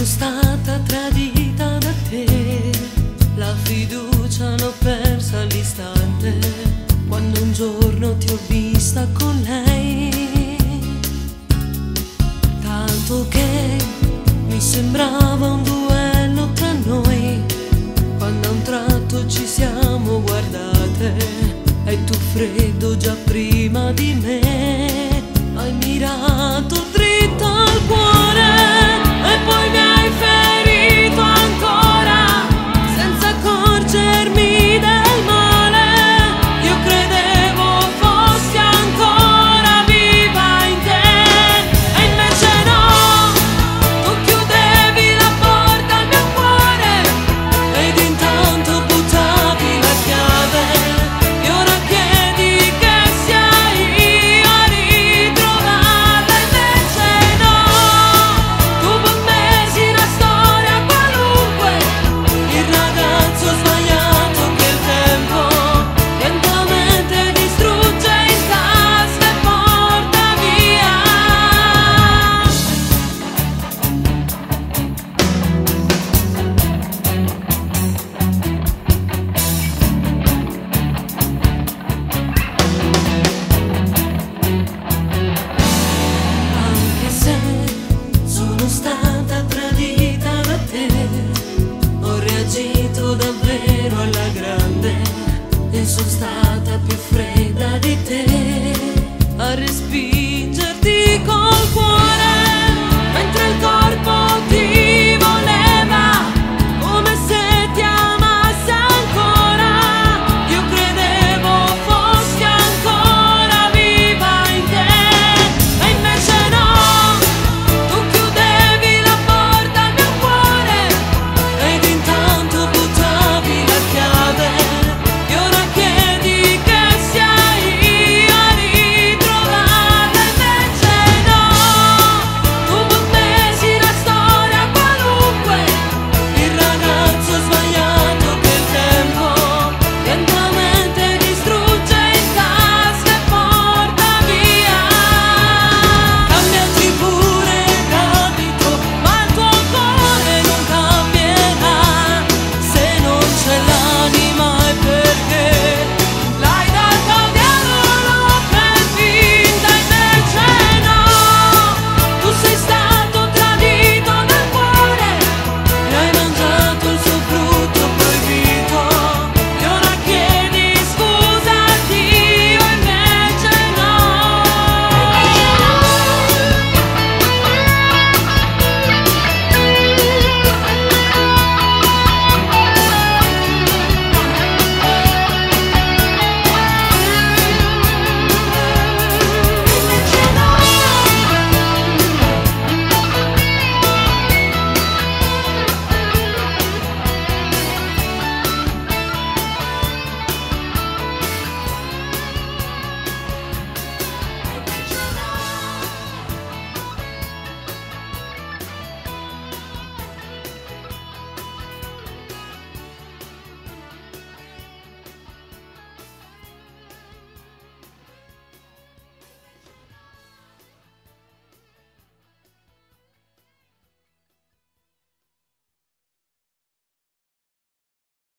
stata tradita da te, la fiducia l'ho persa all'istante, quando un giorno ti ho vista con lei. Tanto che mi sembrava un duello tra noi, quando a un tratto ci siamo guardate, e tu freddo già prima di me hai mirato dritto